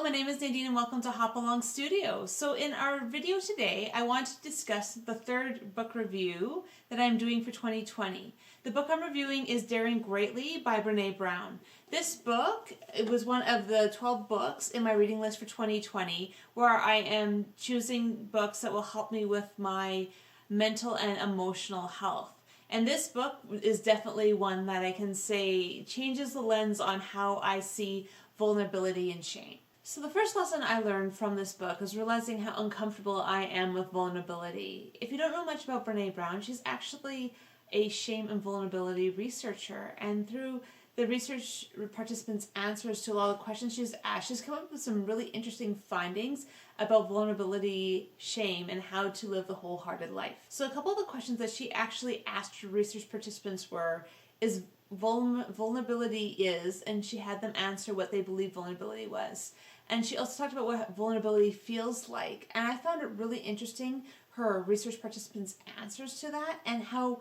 Hello, my name is Nadine and welcome to Hop Along Studio. So in our video today, I want to discuss the third book review that I'm doing for 2020. The book I'm reviewing is Daring Greatly by Brene Brown. This book, it was one of the 12 books in my reading list for 2020 where I am choosing books that will help me with my mental and emotional health. And this book is definitely one that I can say changes the lens on how I see vulnerability and shame. So the first lesson I learned from this book is realizing how uncomfortable I am with vulnerability. If you don't know much about Brene Brown, she's actually a shame and vulnerability researcher. And through the research participants' answers to a lot of the questions she's asked, she's come up with some really interesting findings about vulnerability, shame, and how to live the wholehearted life. So a couple of the questions that she actually asked her research participants were, is vulnerability is, and she had them answer what they believed vulnerability was. And she also talked about what vulnerability feels like. And I found it really interesting, her research participants' answers to that, and how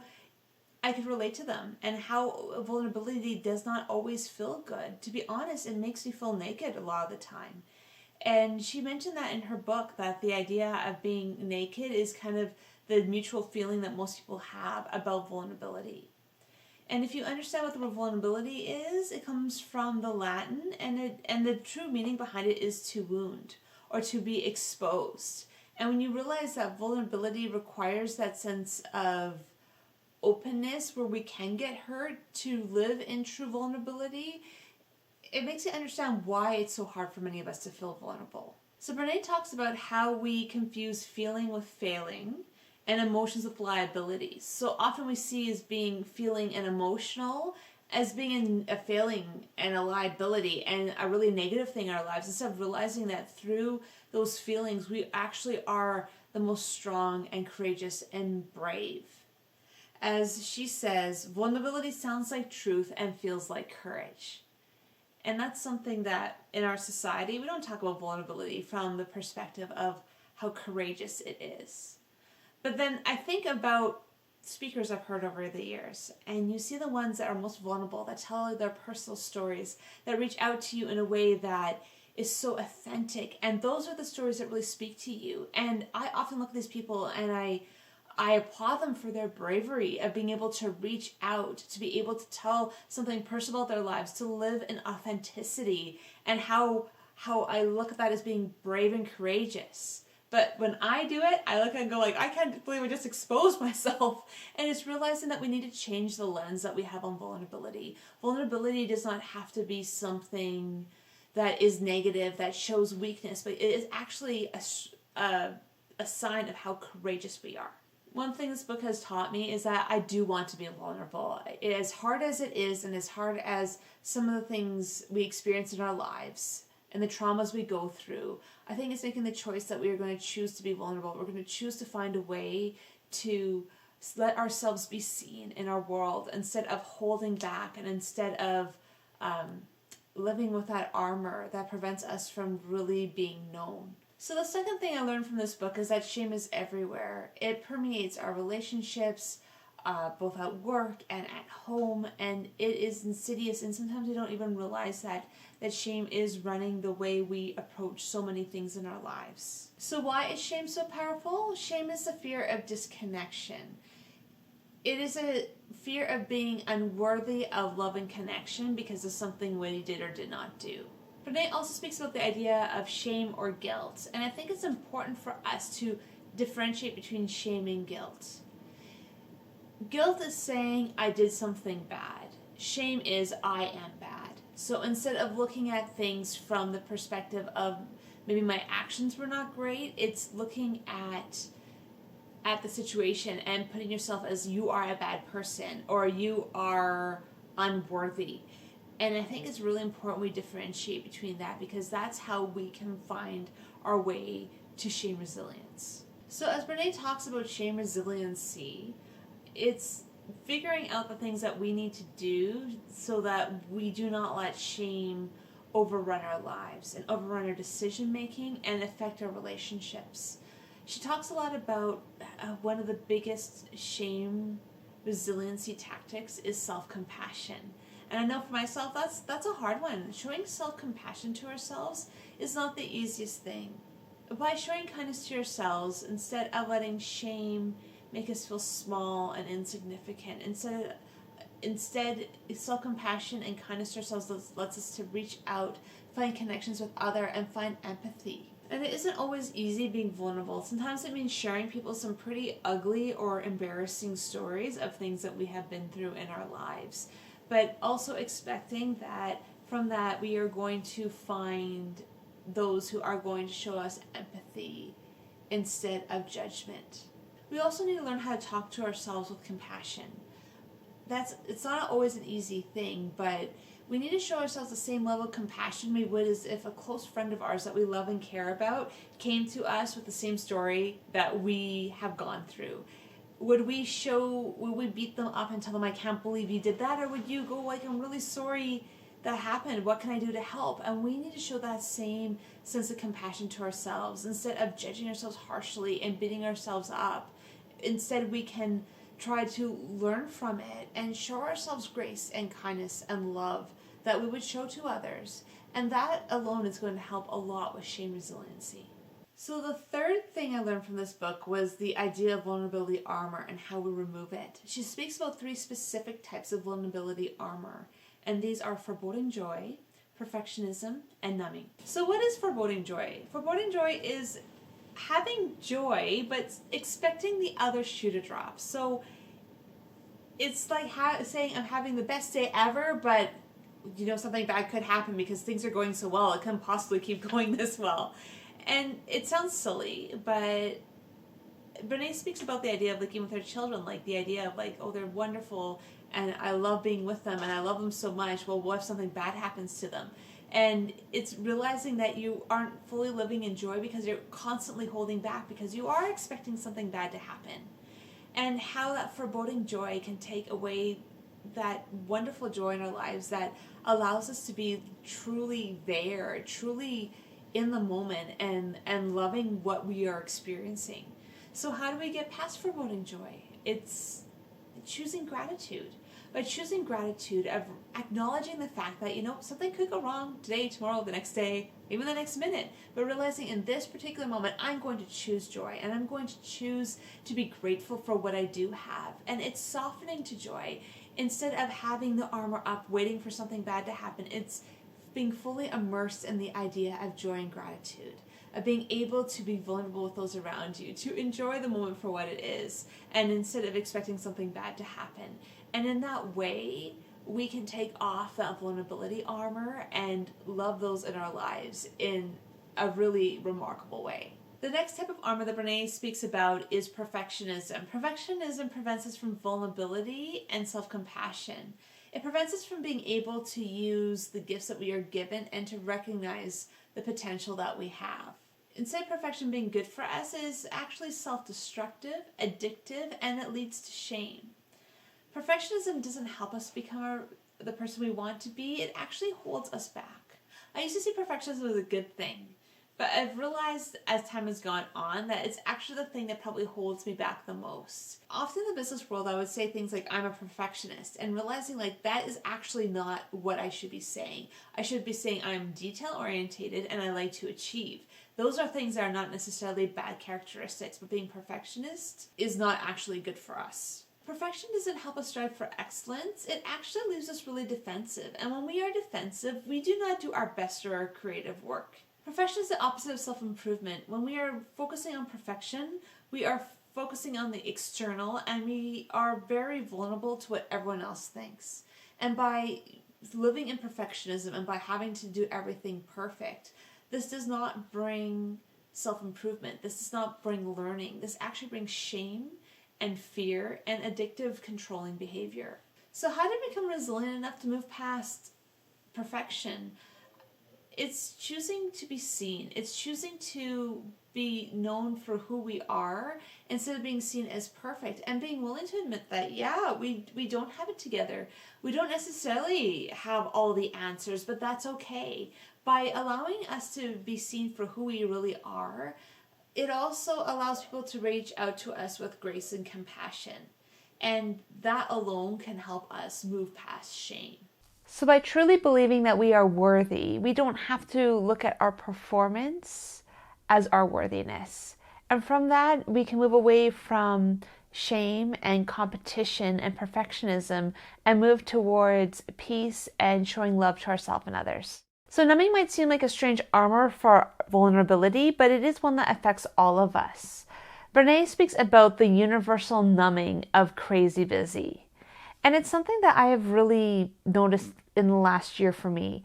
I could relate to them, and how vulnerability does not always feel good. To be honest, it makes me feel naked a lot of the time. And she mentioned that in her book, that the idea of being naked is kind of the mutual feeling that most people have about vulnerability. And if you understand what the word vulnerability is, it comes from the Latin, and the true meaning behind it is to wound or to be exposed. And when you realize that vulnerability requires that sense of openness where we can get hurt to live in true vulnerability, it makes you understand why it's so hard for many of us to feel vulnerable. So Brene talks about how we confuse feeling with failing and emotions with liabilities. So often we see as being feeling and emotional as being a failing and a liability and a really negative thing in our lives, instead of realizing that through those feelings we actually are the most strong and courageous and brave. As she says, vulnerability sounds like truth and feels like courage. And that's something that in our society, we don't talk about vulnerability from the perspective of how courageous it is. But then I think about speakers I've heard over the years, and you see the ones that are most vulnerable, that tell their personal stories, that reach out to you in a way that is so authentic, and those are the stories that really speak to you. And I often look at these people and I applaud them for their bravery of being able to reach out, to be able to tell something personal about their lives, to live in authenticity, and how I look at that as being brave and courageous. But when I do it, I look and go like, I can't believe I just exposed myself. And it's realizing that we need to change the lens that we have on vulnerability. Vulnerability does not have to be something that is negative, that shows weakness, but it is actually a sign of how courageous we are. One thing this book has taught me is that I do want to be vulnerable. As hard as it is, and as hard as some of the things we experience in our lives and the traumas we go through, I think it's making the choice that we are going to choose to be vulnerable. We're going to choose to find a way to let ourselves be seen in our world instead of holding back, and instead of living with that armor that prevents us from really being known. So the second thing I learned from this book is that shame is everywhere. It permeates our relationships, both at work and at home, and it is insidious, and sometimes we don't even realize that shame is running the way we approach so many things in our lives. So why is shame so powerful? Shame is the fear of disconnection. It is a fear of being unworthy of love and connection because of something we did or did not do. Brene also speaks about the idea of shame or guilt, and I think it's important for us to differentiate between shame and guilt. Guilt is saying, I did something bad. Shame is, I am bad. So instead of looking at things from the perspective of maybe my actions were not great, it's looking at the situation and putting yourself as you are a bad person or you are unworthy. And I think it's really important we differentiate between that, because that's how we can find our way to shame resilience. So as Brene talks about shame resiliency, it's figuring out the things that we need to do so that we do not let shame overrun our lives and overrun our decision making and affect our relationships. She talks a lot about one of the biggest shame resiliency tactics is self-compassion. And I know for myself, that's a hard one. Showing self-compassion to ourselves is not the easiest thing. By showing kindness to yourselves, instead of letting shame make us feel small and insignificant, instead self-compassion and kindness to ourselves lets us to reach out, find connections with others, and find empathy. And it isn't always easy being vulnerable. Sometimes it means sharing people some pretty ugly or embarrassing stories of things that we have been through in our lives, but also expecting that from that we are going to find those who are going to show us empathy instead of judgment. We also need to learn how to talk to ourselves with compassion. It's not always an easy thing, but we need to show ourselves the same level of compassion we would as if a close friend of ours that we love and care about came to us with the same story that we have gone through. Would we beat them up and tell them, I can't believe you did that? Or would you go like, I'm really sorry that happened. What can I do to help? And we need to show that same sense of compassion to ourselves instead of judging ourselves harshly and beating ourselves up. Instead, we can try to learn from it and show ourselves grace and kindness and love that we would show to others. And that alone is going to help a lot with shame resiliency. So the third thing I learned from this book was the idea of vulnerability armor and how we remove it. She speaks about 3 specific types of vulnerability armor, and these are foreboding joy, perfectionism, and numbing. So what is foreboding joy? Foreboding joy is having joy but expecting the other shoe to drop. So it's like saying I'm having the best day ever, but something bad could happen because things are going so well. It couldn't possibly keep going this well. And it sounds silly, but Brene speaks about the idea of like even with her children, like the idea of like, oh, they're wonderful and I love being with them and I love them so much. Well, what if something bad happens to them? And it's realizing that you aren't fully living in joy because you're constantly holding back because you are expecting something bad to happen. And how that foreboding joy can take away that wonderful joy in our lives that allows us to be truly there, truly in the moment and loving what we are experiencing. So how do we get past foreboding joy? It's choosing gratitude. By choosing gratitude of acknowledging the fact that, something could go wrong today, tomorrow, the next day, even the next minute, but realizing in this particular moment, I'm going to choose joy and I'm going to choose to be grateful for what I do have. And it's softening to joy. Instead of having the armor up, waiting for something bad to happen, it's being fully immersed in the idea of joy and gratitude, of being able to be vulnerable with those around you, to enjoy the moment for what it is, and instead of expecting something bad to happen. And in that way, we can take off that vulnerability armor and love those in our lives in a really remarkable way. The next type of armor that Brene speaks about is perfectionism. Perfectionism prevents us from vulnerability and self-compassion. It prevents us from being able to use the gifts that we are given and to recognize the potential that we have. Instead, perfection being good for us is actually self-destructive, addictive, and it leads to shame. Perfectionism doesn't help us become the person we want to be. It actually holds us back. I used to see perfectionism as a good thing, but I've realized as time has gone on that it's actually the thing that probably holds me back the most. Often in the business world, I would say things like, I'm a perfectionist, and realizing like that is actually not what I should be saying. I should be saying I'm detail-orientated and I like to achieve. Those are things that are not necessarily bad characteristics, but being perfectionist is not actually good for us. Perfection doesn't help us strive for excellence. It actually leaves us really defensive. And when we are defensive, we do not do our best or our creative work. Perfection is the opposite of self-improvement. When we are focusing on perfection, we are focusing on the external and we are very vulnerable to what everyone else thinks. And by living in perfectionism and by having to do everything perfect, this does not bring self-improvement. This does not bring learning. This actually brings shame and fear and addictive controlling behavior. So how to become resilient enough to move past perfection? It's choosing to be seen. It's choosing to be known for who we are instead of being seen as perfect, and being willing to admit that, yeah, we don't have it together. We don't necessarily have all the answers, but that's okay. By allowing us to be seen for who we really are, it also allows people to reach out to us with grace and compassion. And that alone can help us move past shame. So by truly believing that we are worthy, we don't have to look at our performance as our worthiness. And from that, we can move away from shame and competition and perfectionism and move towards peace and showing love to ourselves and others. So numbing might seem like a strange armor for vulnerability, but it is one that affects all of us. Brene speaks about the universal numbing of crazy busy. And it's something that I have really noticed in the last year for me.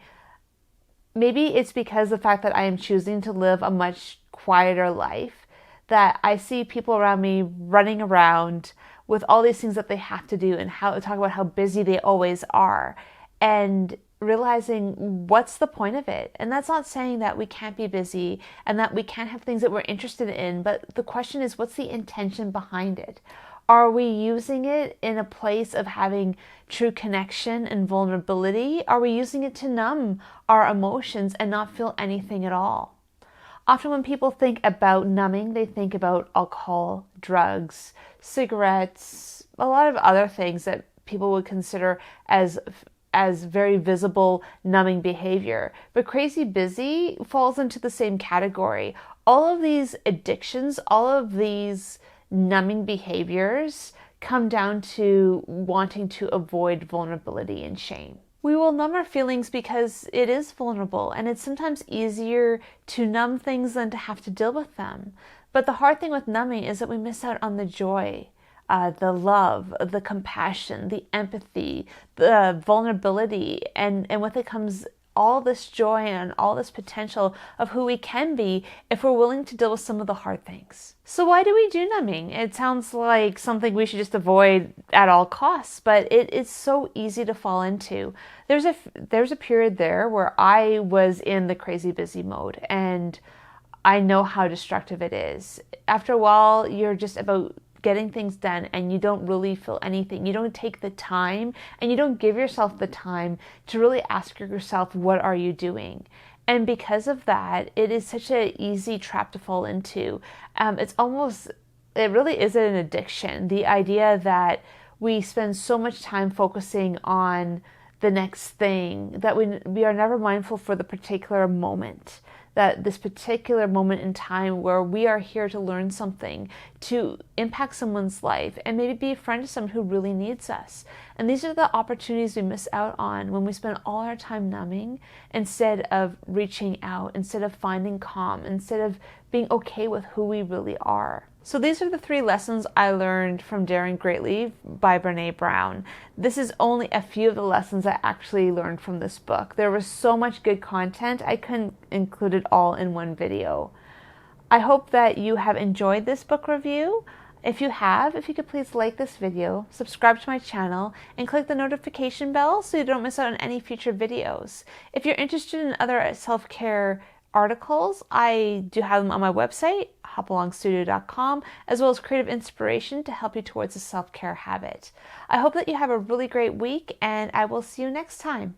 Maybe it's because of the fact that I am choosing to live a much quieter life, that I see people around me running around with all these things that they have to do and talk about how busy they always are, and realizing what's the point of it. And that's not saying that we can't be busy and that we can't have things that we're interested in, but the question is, what's the intention behind it? Are we using it in a place of having true connection and vulnerability? Are we using it to numb our emotions and not feel anything at all? Often when people think about numbing, they think about alcohol, drugs, cigarettes, a lot of other things that people would consider as very visible numbing behavior. But crazy busy falls into the same category. All of these addictions, all of these numbing behaviors come down to wanting to avoid vulnerability and shame. We will numb our feelings because it is vulnerable, and it's sometimes easier to numb things than to have to deal with them. But the hard thing with numbing is that we miss out on the joy, the love, the compassion, the empathy, the vulnerability, and with it comes all this joy and all this potential of who we can be if we're willing to deal with some of the hard things. So why do we do numbing? It sounds like something we should just avoid at all costs, but it is so easy to fall into. There's a period there where I was in the crazy busy mode, and I know how destructive it is. After a while, you're just about getting things done and you don't really feel anything. You don't take the time and you don't give yourself the time to really ask yourself, what are you doing? And because of that, it is such an easy trap to fall into. It really is an addiction. The idea that we spend so much time focusing on the next thing that we are never mindful for the particular moment. That this particular moment in time where we are here to learn something, to impact someone's life, and maybe be a friend to someone who really needs us. And these are the opportunities we miss out on when we spend all our time numbing instead of reaching out, instead of finding calm, instead of being okay with who we really are. So these are the 3 lessons I learned from Daring Greatly by Brene Brown. This is only a few of the lessons I actually learned from this book. There was so much good content, I couldn't include it all in one video. I hope that you have enjoyed this book review. If you could please like this video, subscribe to my channel, and click the notification bell so you don't miss out on any future videos. If you're interested in other self-care articles, I do have them on my website, hopalongstudio.com, as well as creative inspiration to help you towards a self-care habit. I hope that you have a really great week, and I will see you next time.